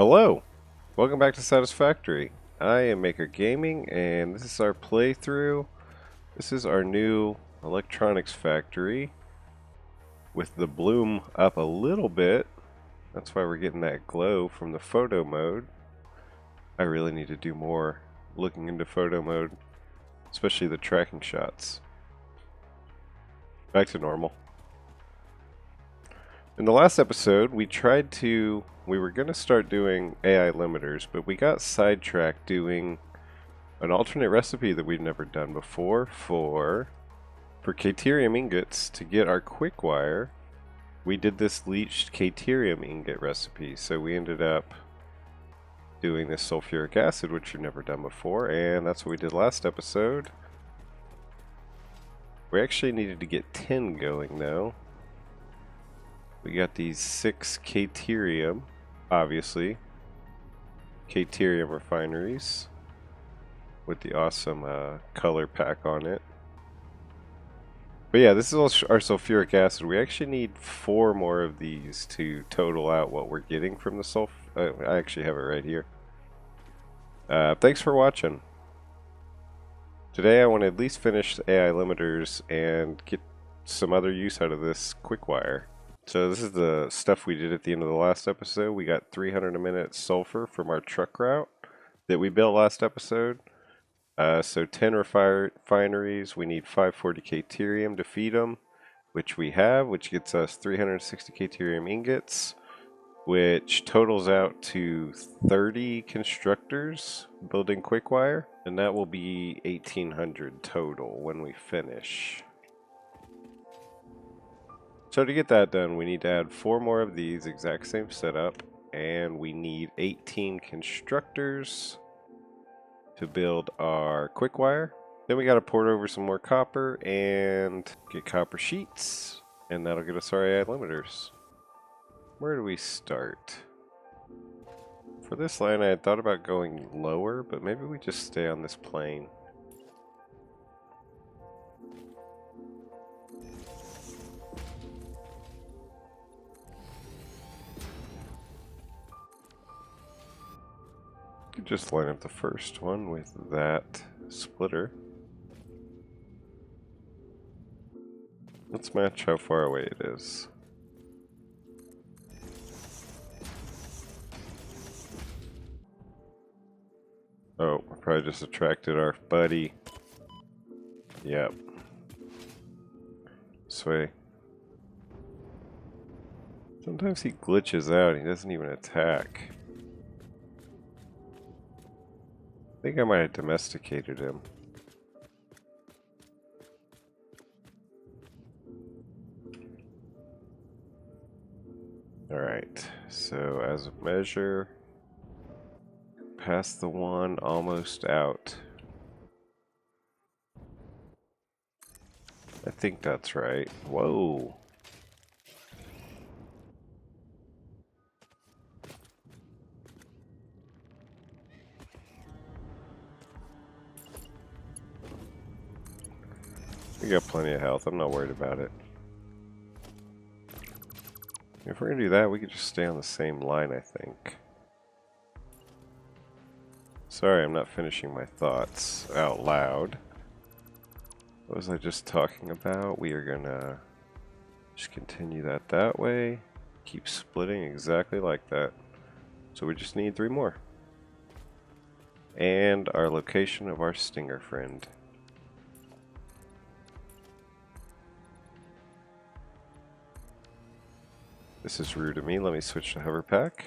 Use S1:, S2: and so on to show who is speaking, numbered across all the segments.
S1: Hello, welcome back to Satisfactory. I am Maker Gaming and this is our playthrough. This is our new electronics factory with the bloom up a little bit. That's why we're getting that glow from the photo mode. I really need to do more looking into photo mode, especially the tracking shots. Back to normal. In the last episode, we were going to start doing AI limiters, but we got sidetracked doing an alternate recipe that we've never done before for Caterium ingots to get our quickwire. We did this leached Caterium ingot recipe, so we ended up doing this sulfuric acid, which we've never done before, and that's what we did last episode. We actually needed to get 10 going though. We got these 6 Caterium, obviously, Caterium Refineries, with the awesome color pack on it. But yeah, this is our sulfuric acid. We actually need 4 more of these to total out what we're getting from the I actually have it right here. Thanks for watching. Today I want to at least finish the AI limiters and get some other use out of this quickwire. So this is the stuff we did at the end of the last episode. We got 300 a minute sulfur from our truck route that we built last episode. So 10 refineries, we need 540 Caterium to feed them, which we have, which gets us 360 Caterium ingots, which totals out to 30 constructors building quickwire, and that will be 1800 total when we finish. So to get that done, we need to add 4 more of these, exact same setup, and we need 18 constructors to build our quickwire. Then we got to port over some more copper and get copper sheets, and that'll get us our AI limiters. Where do we start? For this line I had thought about going lower, but maybe we just stay on this plane. Could just line up the first one with that splitter. Let's match how far away it is. Oh, I probably just attracted our buddy. Yep. Sway. Sometimes he glitches out, he doesn't even attack. I think I might have domesticated him. Alright, so as a measure, past the one, almost out. I think that's right. Whoa. We got plenty of health, I'm not worried about it. If we're gonna do that, we could just stay on the same line, I think. Sorry, I'm not finishing my thoughts out loud. What was I just talking about? We are gonna just continue that way. Keep splitting exactly like that. So we just need 3 more. And our location of our stinger friend. This is rude of me. Let me switch to hover pack.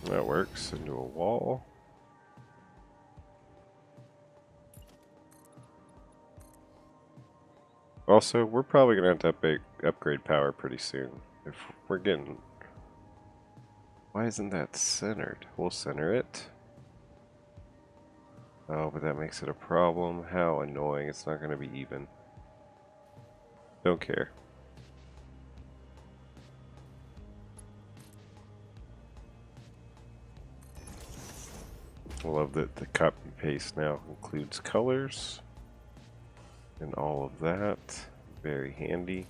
S1: That works. Into a wall. Also, we're probably going to have to upgrade power pretty soon. If we're getting... Why isn't that centered? We'll center it. Oh, but that makes it a problem. How annoying. It's not going to be even. Don't care. I love that the copy paste now includes colors and all of that. Very handy.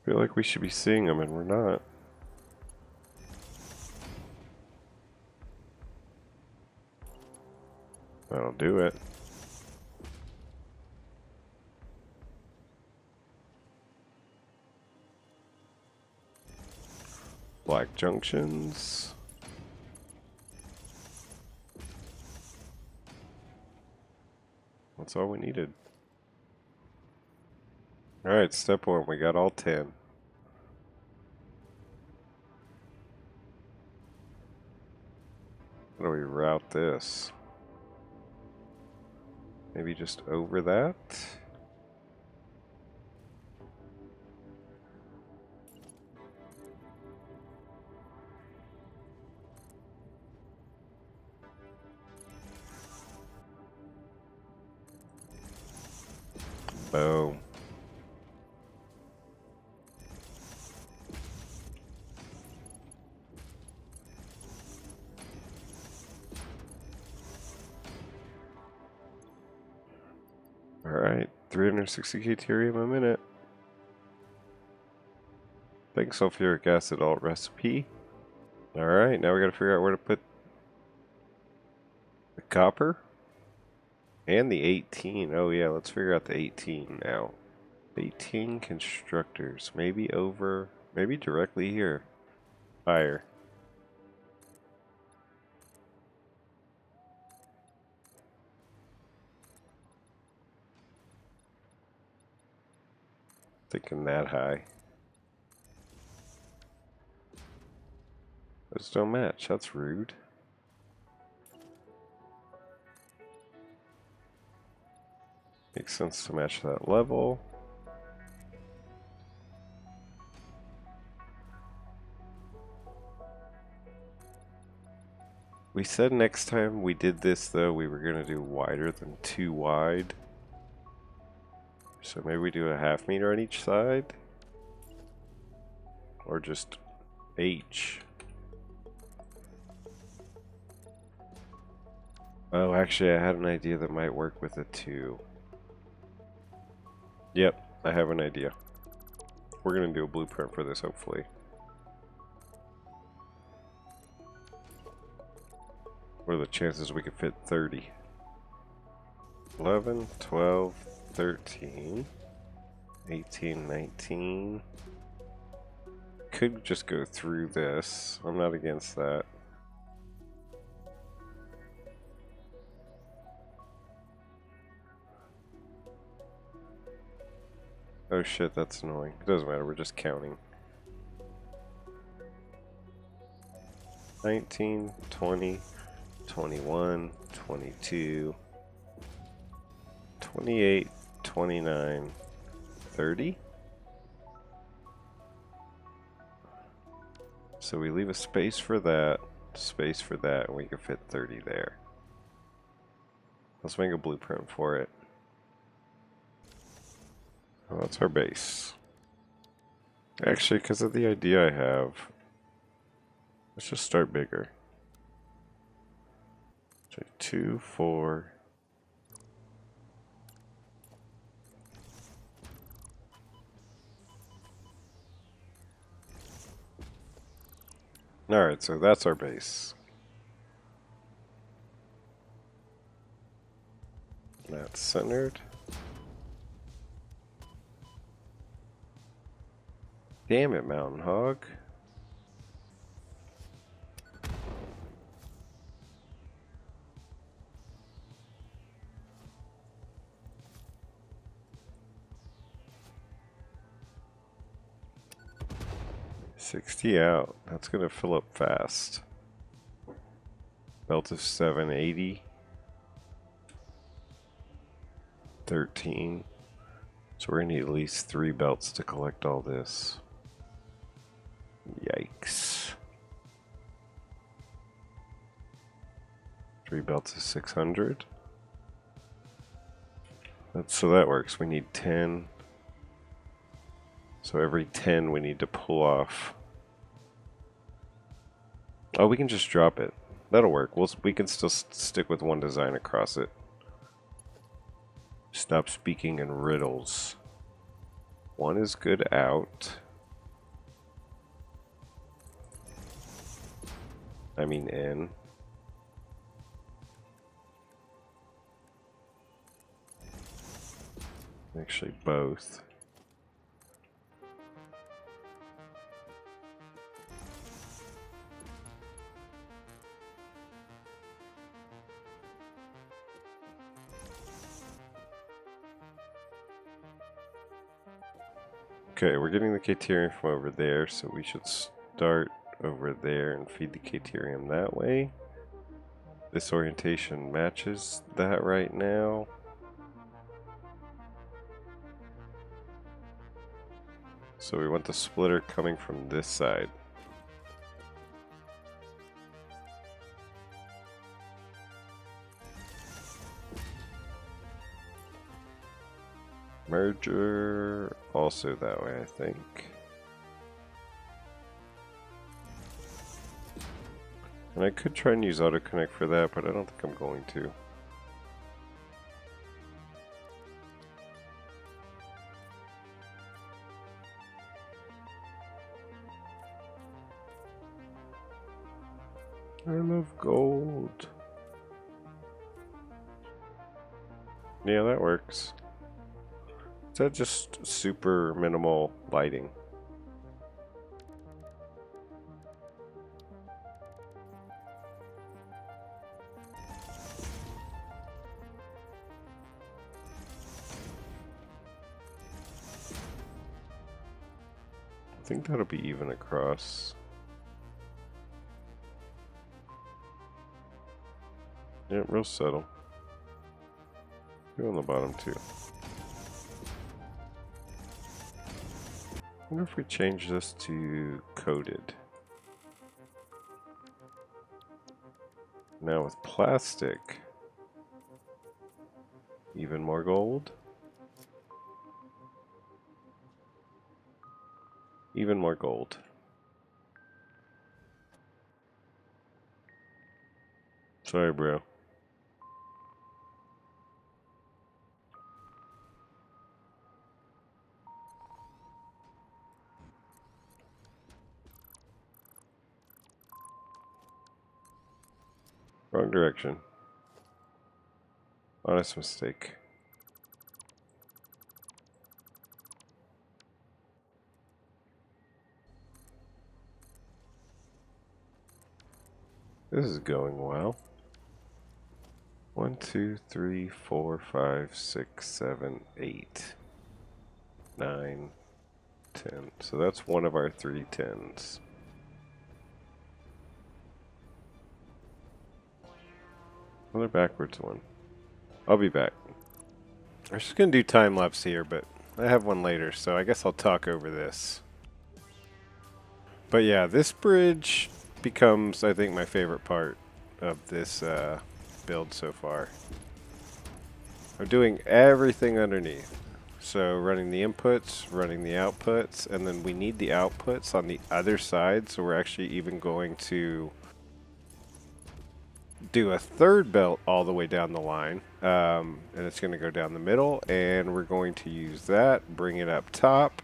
S1: feel like we should be seeing them and we're not. That'll do it. Black junctions. That's all we needed. Alright, step one, we got all 10. How do we route this? Maybe just over that? Boom. Alright, 360 Caterium a minute. Thanks, sulfuric acid alt recipe. Alright, now we gotta figure out where to put the copper and the 18. Oh yeah, let's figure out the 18 now. 18 constructors. Maybe over, maybe directly here. Higher. Thinking that high. Those don't match, that's rude. Makes sense to match that level. We said next time we did this though, we were gonna do wider than 2 wide. So maybe we do a ½ meter on each side? Or just H? Oh, actually I had an idea that might work with a 2. Yep, I have an idea. We're gonna do a blueprint for this, hopefully. What are the chances we could fit 30? 11, 12, 13, 18, 19. Could just go through this. I'm not against that. Oh shit, that's annoying. It doesn't matter, we're just counting. 19, 20, 21, 22, 28, 29, 30. So we leave a space for that, and we can fit 30 there. Let's make a blueprint for it. Well, that's our base. Actually, because of the idea I have, let's just start bigger. So 2, 4. Alright, so that's our base. That's centered. Damn it, Mountain Hog. $60 out. That's gonna fill up fast. Belt of 780. 13. So we're gonna need at least 3 belts to collect all this. Yikes. 3 belts is 600. So that works. We need 10. So every 10 we need to pull off. Oh, we can just drop it. That'll work. We can still stick with one design across it. Stop speaking in riddles. 1 is good out. I mean in. Actually, both. Okay, we're getting the Caterium from over there, so we should start over there and feed the Caterium that way. This orientation matches that right now. So we want the splitter coming from this side. Merger also that way, I think. And I could try and use autoconnect for that, but I don't think I'm going to. I love gold. Yeah, that works. Is that just super minimal lighting? I think that'll be even across. Yeah, real subtle. Go on the bottom too. I wonder if we change this to coated. Now with plastic, even more gold. Even more gold. Sorry, bro. Wrong direction. Honest mistake. This is going well. 1, 2, 3, 4, 5, 6, 7, 8, 9, 10. So that's one of our 3 10s. Another backwards one. I'll be back. I'm just gonna do time lapse here, but I have one later, so I guess I'll talk over this. But yeah, this bridge becomes, I think, my favorite part of this build so far. I'm doing everything underneath. So running the inputs, running the outputs, and then we need the outputs on the other side, so we're actually even going to do a third belt all the way down the line, and it's going to go down the middle, and we're going to use that, bring it up top,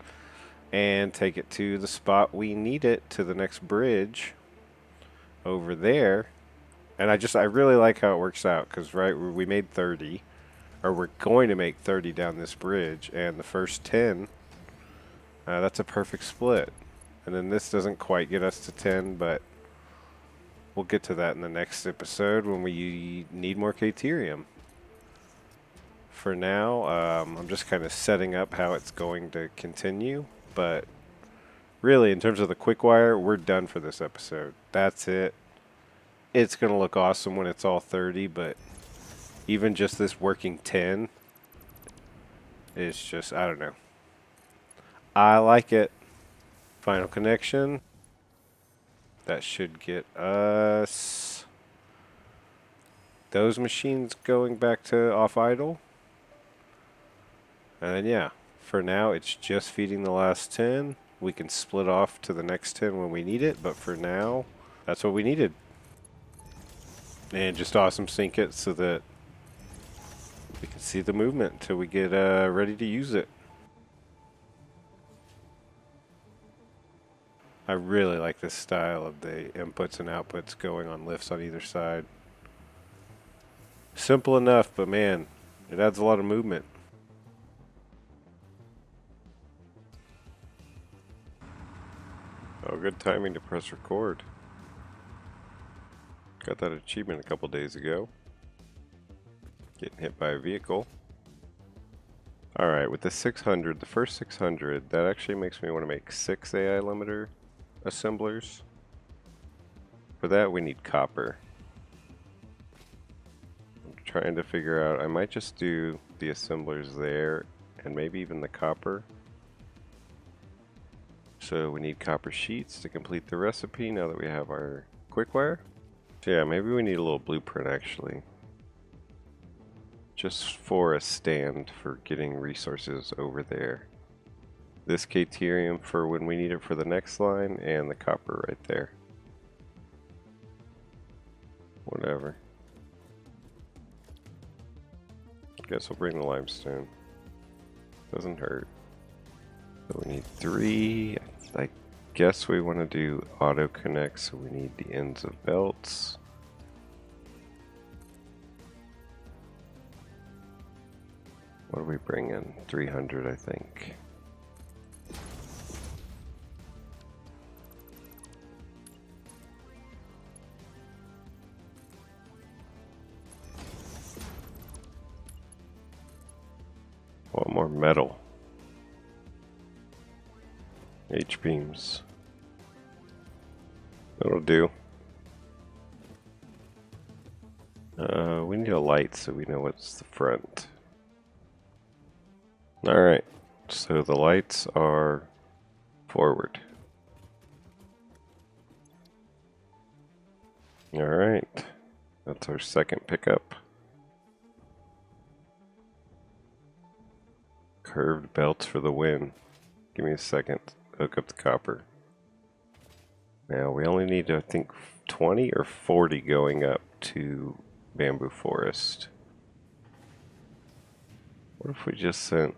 S1: and take it to the spot we need it, to the next bridge over there. And I really like how it works out, because right, we made 30, or we're going to make 30 down this bridge, and the first 10, that's a perfect split. And then this doesn't quite get us to 10, but we'll get to that in the next episode when we need more Caterium. For now, I'm just kind of setting up how it's going to continue, but really, in terms of the quickwire, we're done for this episode. That's it. It's going to look awesome when it's all 30, but even just this working 10 is just, I don't know. I like it. Final connection. That should get us those machines going back to off idle. And then yeah, for now it's just feeding the last 10. We can split off to the next 10 when we need it, but for now, that's what we needed. And just awesome sync it so that we can see the movement until we get ready to use it. I really like this style of the inputs and outputs going on lifts on either side. Simple enough, but man, it adds a lot of movement. Oh, good timing to press record. Got that achievement a couple days ago. Getting hit by a vehicle. Alright, with the 600, the first 600, that actually makes me want to make 6 AI limiter assemblers. For that, we need copper. I'm trying to figure out, I might just do the assemblers there and maybe even the copper. So we need copper sheets to complete the recipe now that we have our quickwire. So yeah, maybe we need a little blueprint actually. Just for a stand for getting resources over there. This Caterium for when we need it for the next line, and the copper right there. Whatever. Guess we'll bring the limestone. Doesn't hurt. So we need 3. I guess we want to do auto connect, so we need the ends of belts. What do we bring in? 300, I think. Want more metal. H-beams. That'll do. We need a light so we know what's the front. Alright, so the lights are forward. Alright, that's our second pickup. Curved belts for the win. Give me a second. Hook up the copper. Now we only need, I think, 20 or 40 going up to bamboo forest. What if we just sent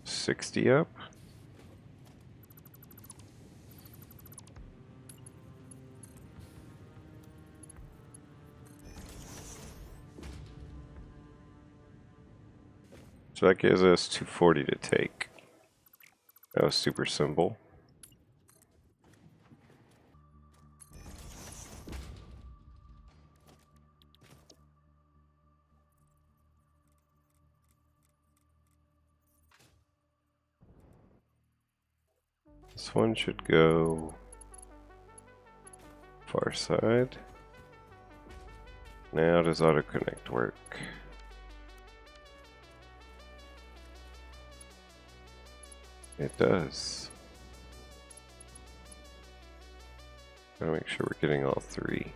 S1: 60 up? So that gives us 240 to take. That was super simple. This one should go far side. Now does auto connect work? It does. Gotta make sure we're getting all 3.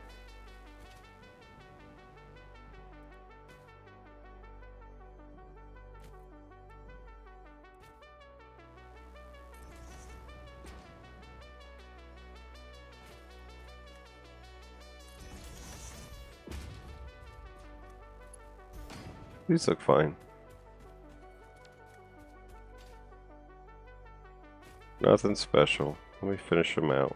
S1: These look fine. Nothing special. Let me finish them out.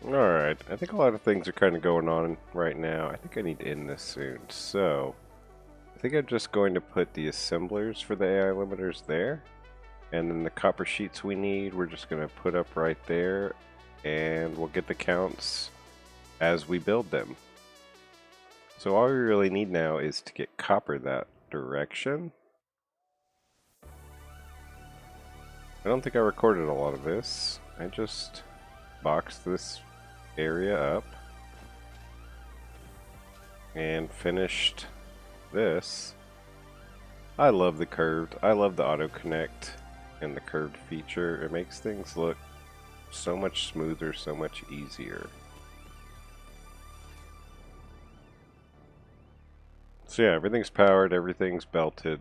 S1: Alright, I think a lot of things are kind of going on right now. I think I need to end this soon. So, I think I'm just going to put the assemblers for the AI limiters there. And then the copper sheets we need, we're just going to put up right there. And we'll get the counts as we build them. So all we really need now is to get copper that direction. I don't think I recorded a lot of this. I just boxed this area up and finished this. I love the curved. I love the auto connect and the curved feature. It makes things look so much smoother, so much easier. So yeah, everything's powered, everything's belted.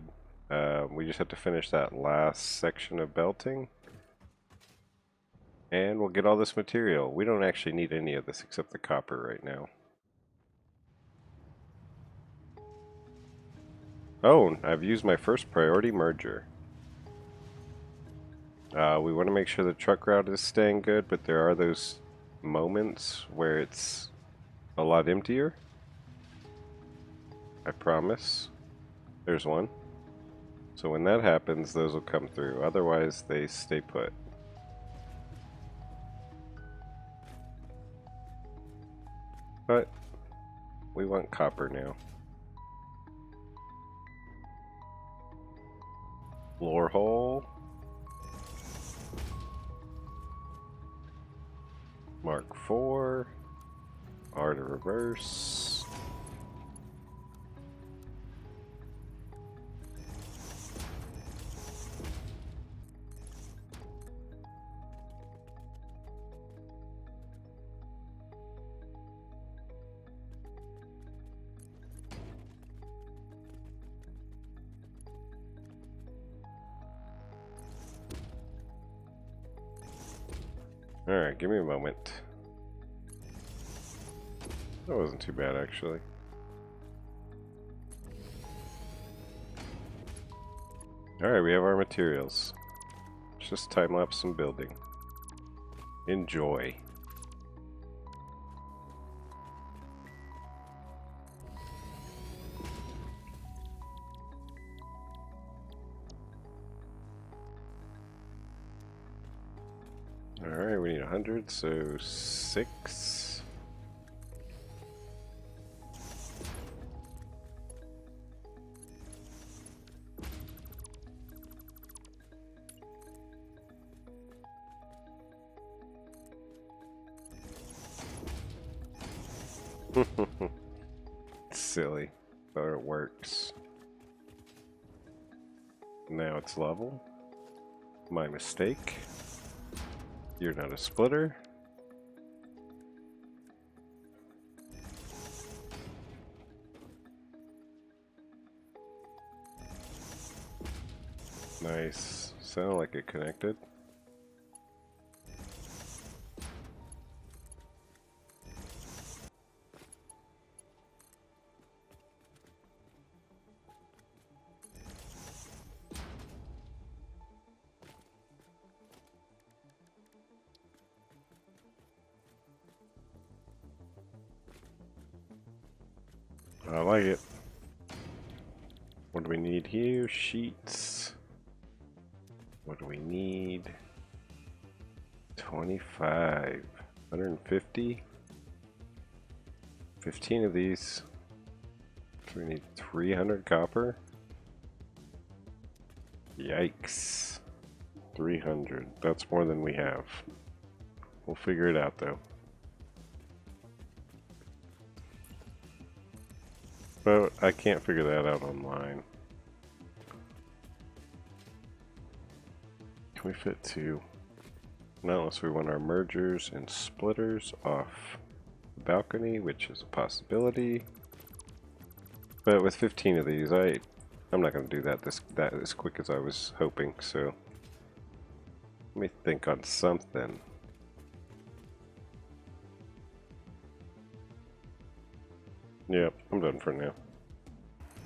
S1: We just have to finish that last section of belting. And we'll get all this material. We don't actually need any of this except the copper right now. Oh, I've used my first priority merger. We want to make sure the truck route is staying good, but there are those moments where it's a lot emptier. I promise. There's one. So when that happens, those will come through. Otherwise, they stay put. But we want copper now. Floor hole. Mark 4. R to reverse. Alright, give me a moment. That wasn't too bad, actually. Alright, we have our materials. It's just time-lapse some building. Enjoy. Alright, we need 100, so 6. Silly, but it works. Now it's level. My mistake. You're not a splitter. Nice. Sounded like it connected. I like it. What do we need here? Sheets. What do we need? 25. 150. 15 of these. So we need 300 copper. Yikes. 300. That's more than we have. We'll figure it out though. But I can't figure that out online. Can we fit 2? Not unless we want our mergers and splitters off the balcony, which is a possibility. But with 15 of these, I'm not going to do that as quick as I was hoping. So let me think on something. Yep, I'm done for now.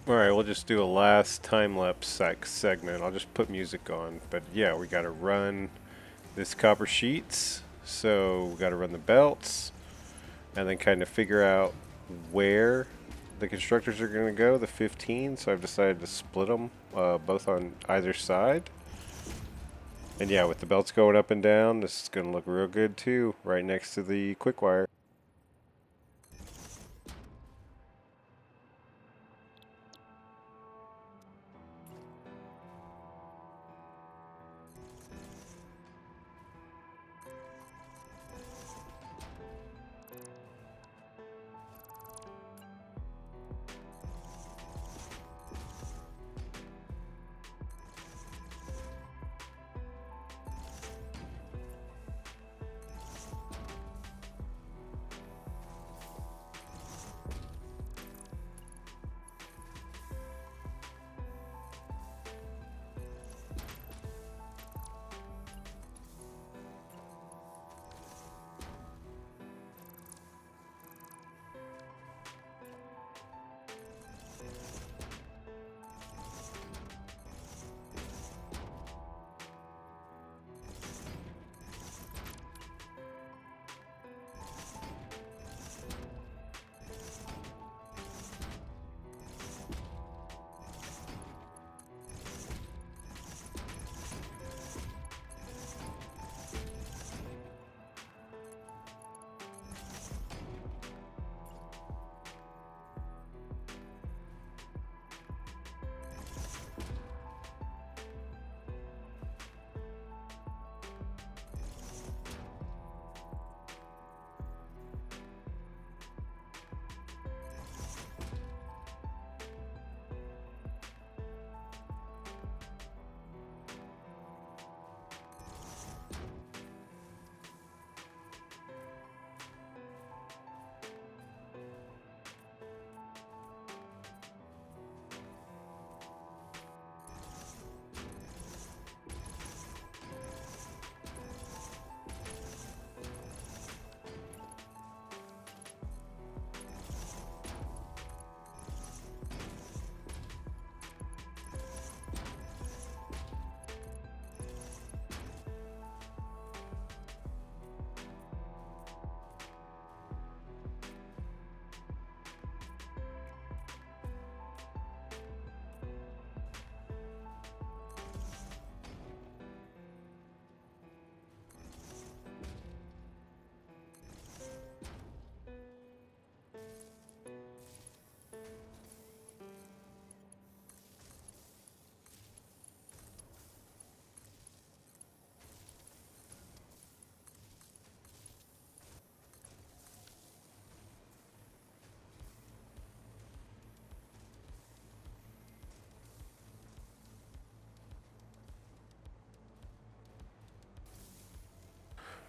S1: Alright, we'll just do a last time-lapse segment. I'll just put music on. But yeah, we gotta run this copper sheets. So we gotta run the belts. And then kind of figure out where the constructors are gonna go, the 15. So I've decided to split them both on either side. And yeah, with the belts going up and down, this is gonna look real good too, right next to the quickwire.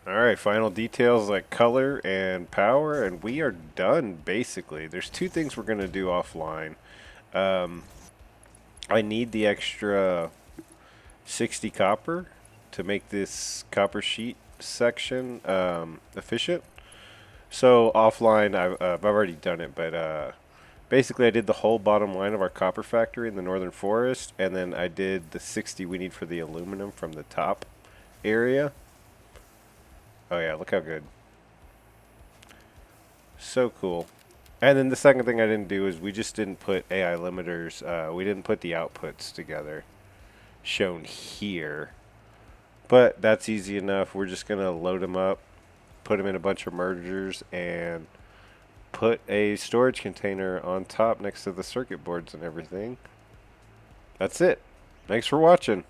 S1: Alright, final details like color and power, and we are done basically. There's two things we're going to do offline. I need the extra 60 copper to make this copper sheet section efficient. So offline, I've already done it, but basically I did the whole bottom line of our copper factory in the northern forest, and then I did the 60 we need for the aluminum from the top area. Oh yeah, look how good. So cool. And then the second thing I didn't do is we just didn't put AI limiters. We didn't put the outputs together, shown here. But that's easy enough. We're just gonna load them up, put them in a bunch of mergers, and put a storage container on top next to the circuit boards and everything. That's it. Thanks for watching.